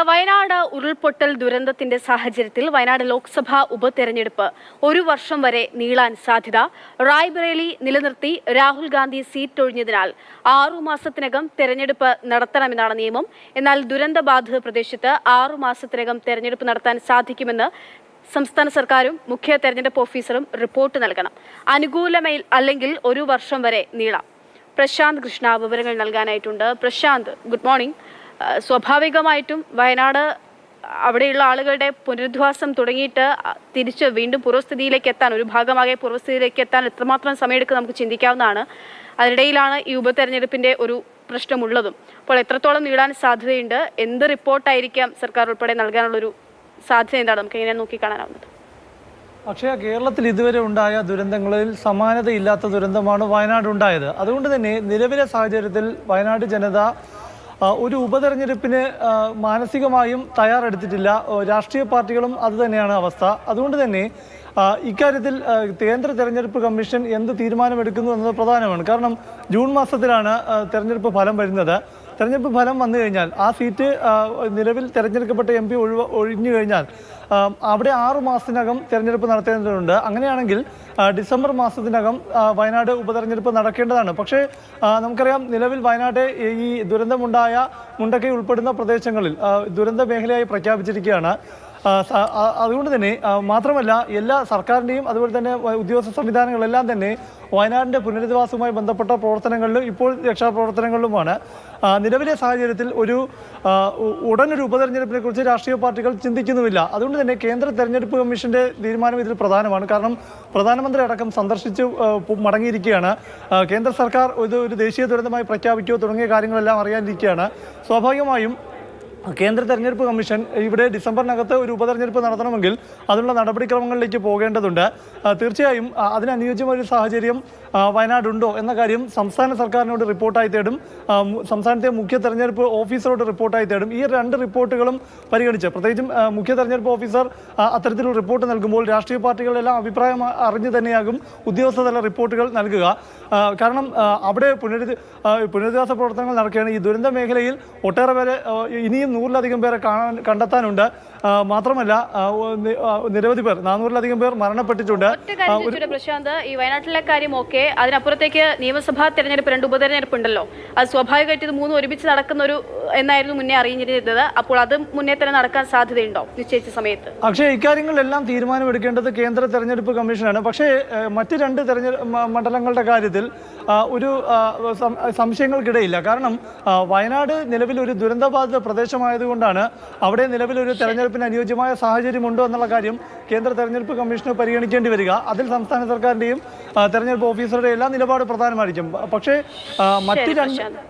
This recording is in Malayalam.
വയനാട് ഉരുൾപൊട്ടൽ ദുരന്തത്തിന്റെ സാഹചര്യത്തിൽ വയനാട് ലോക്സഭാ ഉപതെരഞ്ഞെടുപ്പ് ഒരു വർഷം വരെ നീളാൻ സാധ്യത. റായ്ബറേലി നിലനിർത്തി രാഹുൽ ഗാന്ധി സീറ്റ് ഒഴിഞ്ഞതിനാൽ 6 മാസത്തിനകം തെരഞ്ഞെടുപ്പ് നടത്തണമെന്നാണ് നിയമം. എന്നാൽ ദുരന്തബാധിത പ്രദേശത്ത് 6 മാസത്തിനകം തെരഞ്ഞെടുപ്പ് നടത്താൻ സാധിക്കുമെന്ന് സംസ്ഥാന സർക്കാരും മുഖ്യ തെരഞ്ഞെടുപ്പ് ഓഫീസറും റിപ്പോർട്ട് നൽകണം. അനുകൂലമേ അല്ലെങ്കിൽ ഒരു വർഷം വരെ നീളാം. പ്രശാന്ത് കൃഷ്ണ വിവരങ്ങൾ നൽകാനായിട്ടുണ്ട്. Prashant, good morning. സ്വാഭാവികമായിട്ടും വയനാട് അവിടെയുള്ള ആളുകളുടെ പുനരധിവാസം തുടങ്ങിയിട്ട് തിരിച്ച് വീണ്ടും പൂർവ്വസ്ഥിതിയിലേക്ക് എത്താൻ, ഒരു ഭാഗമാകെ പൂർവ്വസ്ഥിതിയിലേക്ക് എത്താൻ എത്രമാത്രം സമയമെടുക്കും നമുക്ക് ചിന്തിക്കാവുന്നതാണ്. അതിനിടയിലാണ് ഈ ഉപതെരഞ്ഞെടുപ്പിന്റെ ഒരു പ്രശ്നമുള്ളതും. അപ്പോൾ എത്രത്തോളം നീളാൻ സാധ്യതയുണ്ട്, എന്ത് റിപ്പോർട്ടായിരിക്കാം സർക്കാർ ഉൾപ്പെടെ നൽകാനുള്ളൊരു സാധ്യത എന്താണ് നമുക്ക് എങ്ങനെ നോക്കിക്കാണാനാവുന്നത്? അക്ഷയ, കേരളത്തിൽ ഇതുവരെ ഉണ്ടായ ദുരന്തങ്ങളിൽ സമാനതയില്ലാത്ത ദുരന്തമാണ് വയനാട് ഉണ്ടായത്. അതുകൊണ്ട് തന്നെ നിലവിലെ സാഹചര്യത്തിൽ വയനാട് ജനത ഒരു ഉപതെരഞ്ഞെടുപ്പിന് മാനസികമായും തയ്യാറെടുത്തിട്ടില്ല. രാഷ്ട്രീയ പാർട്ടികളും അതുതന്നെയാണ് അവസ്ഥ. അതുകൊണ്ട് തന്നെ ഇക്കാര്യത്തിൽ കേന്ദ്ര തെരഞ്ഞെടുപ്പ് കമ്മീഷൻ എന്ത് തീരുമാനമെടുക്കുന്നു എന്നത് പ്രധാനമാണ്. കാരണം ജൂൺ മാസത്തിലാണ് തെരഞ്ഞെടുപ്പ് ഫലം വരുന്നത്. തെരഞ്ഞെടുപ്പ് ഫലം വന്നു കഴിഞ്ഞാൽ ആ സീറ്റ് നിലവിൽ തെരഞ്ഞെടുക്കപ്പെട്ട MP ഒഴിഞ്ഞു കഴിഞ്ഞാൽ അവിടെ 6 മാസത്തിനകം തെരഞ്ഞെടുപ്പ് നടത്തേണ്ടതുണ്ട്. അങ്ങനെയാണെങ്കിൽ ഡിസംബർ മാസത്തിനകം വയനാട് ഉപതെരഞ്ഞെടുപ്പ് നടക്കേണ്ടതാണ്. പക്ഷേ നമുക്കറിയാം, നിലവിൽ വയനാട് ഈ ദുരന്തമുണ്ടായ മുണ്ടക്കൈ ഉൾപ്പെടുന്ന പ്രദേശങ്ങളിൽ ദുരന്ത മേഖലയായി പ്രഖ്യാപിച്ചിരിക്കുകയാണ്. അതുകൊണ്ട് തന്നെ മാത്രമല്ല, എല്ലാ സർക്കാരിൻ്റെയും അതുപോലെ തന്നെ ഉദ്യോഗസ്ഥ സംവിധാനങ്ങളെല്ലാം തന്നെ വയനാടിൻ്റെ പുനരധിവാസവുമായി ബന്ധപ്പെട്ട പ്രവർത്തനങ്ങളിലും ഇപ്പോൾ രക്ഷാപ്രവർത്തനങ്ങളിലുമാണ്. നിലവിലെ സാഹചര്യത്തിൽ ഉടനൊരു ഉപതെരഞ്ഞെടുപ്പിനെ കുറിച്ച് രാഷ്ട്രീയ പാർട്ടികൾ ചിന്തിക്കുന്നുമില്ല. അതുകൊണ്ട് തന്നെ കേന്ദ്ര തെരഞ്ഞെടുപ്പ് കമ്മീഷന്റെ തീരുമാനം ഇതിൽ പ്രധാനമാണ്. കാരണം പ്രധാനമന്ത്രി അടക്കം സന്ദർശിച്ച് മടങ്ങിയിരിക്കുകയാണ്. കേന്ദ്ര സർക്കാർ ഒരു ദേശീയ ദുരന്തമായി പ്രഖ്യാപിക്കുകയോ തുടങ്ങിയ കാര്യങ്ങളെല്ലാം അറിയാനിരിക്കുകയാണ്. സ്വാഭാവികമായും കേന്ദ്ര തെരഞ്ഞെടുപ്പ് കമ്മീഷൻ ഇവിടെ ഡിസംബറിനകത്ത് ഒരു ഉപതെരഞ്ഞെടുപ്പ് നടത്തണമെങ്കിൽ അതിനുള്ള നടപടിക്രമങ്ങളിലേക്ക് പോകേണ്ടതുണ്ട്. തീർച്ചയായും അതിനനുയോജ്യമായ ഒരു സാഹചര്യം വയനാടുണ്ടോ എന്ന കാര്യം സംസ്ഥാന സർക്കാരിനോട് റിപ്പോർട്ടായി തേടും. സംസ്ഥാനത്തെ മുഖ്യ തെരഞ്ഞെടുപ്പ് ഓഫീസറോട് റിപ്പോർട്ടായി തേടും. ഈ 2 റിപ്പോർട്ടുകളും പരിഗണിച്ച്, പ്രത്യേകിച്ചും മുഖ്യ തെരഞ്ഞെടുപ്പ് ഓഫീസർ അത്തരത്തിലുള്ള റിപ്പോർട്ട് നൽകുമ്പോൾ രാഷ്ട്രീയ പാർട്ടികളുടെല്ലാം അഭിപ്രായം അറിഞ്ഞു തന്നെയാകും ഉദ്യോഗസ്ഥതല റിപ്പോർട്ടുകൾ നൽകുക. കാരണം അവിടെ പുനരധിവാസ പ്രവർത്തനങ്ങൾ നടക്കുകയാണ്. ഈ ദുരന്ത മേഖലയിൽ ഒട്ടേറെ പേരെ, ഇനിയും 100-ലധികം പേരെ കണ്ടെത്താനുണ്ട്. മാത്രമല്ല, നിരവധി പേർ, 400-ലധികം പേർ മരണപ്പെട്ടിട്ടുണ്ട്. പ്രശാന്ത്, ഈ വയനാട്ടിലെ കാര്യം ഓക്കെ, അതിനപ്പുറത്തേക്ക് നിയമസഭാ തെരഞ്ഞെടുപ്പ്, 2 ഉപതെരഞ്ഞെടുപ്പ് ഉണ്ടല്ലോ. അത് സ്വാഭാവികമായിട്ട് ഇത് 3 ഒരുമിച്ച് നടക്കുന്ന എന്നായിരുന്നു മുന്നേ അറിഞ്ഞിരുന്നത്. അപ്പോൾ അത് മുന്നേ തന്നെ നടക്കാൻ സാധ്യതയുണ്ടോ നിശ്ചയിച്ച സമയത്ത്? പക്ഷേ ഇക്കാര്യങ്ങളിലെല്ലാം തീരുമാനമെടുക്കേണ്ടത് കേന്ദ്ര തെരഞ്ഞെടുപ്പ് കമ്മീഷനാണ്. പക്ഷേ മറ്റ് 2 മണ്ഡലങ്ങളുടെ കാര്യത്തിൽ ഒരു സംശയങ്ങൾക്കിടയില്ല. കാരണം വയനാട് നിലവിൽ ഒരു ദുരന്തബാധിത പ്രദേശമായതുകൊണ്ടാണ് അവിടെ നിലവിലൊരു തെരഞ്ഞെടുപ്പിന് അനുയോജ്യമായ സാഹചര്യമുണ്ടോ എന്നുള്ള കാര്യം കേന്ദ്ര തെരഞ്ഞെടുപ്പ് കമ്മീഷന് പരിഗണിക്കേണ്ടി വരിക. അതിൽ സംസ്ഥാന സർക്കാരിൻ്റെയും തെരഞ്ഞെടുപ്പ് ഓഫീസറുടെ എല്ലാം നിലപാട് പ്രധാനമായിരിക്കും. പക്ഷേ മറ്റ് 2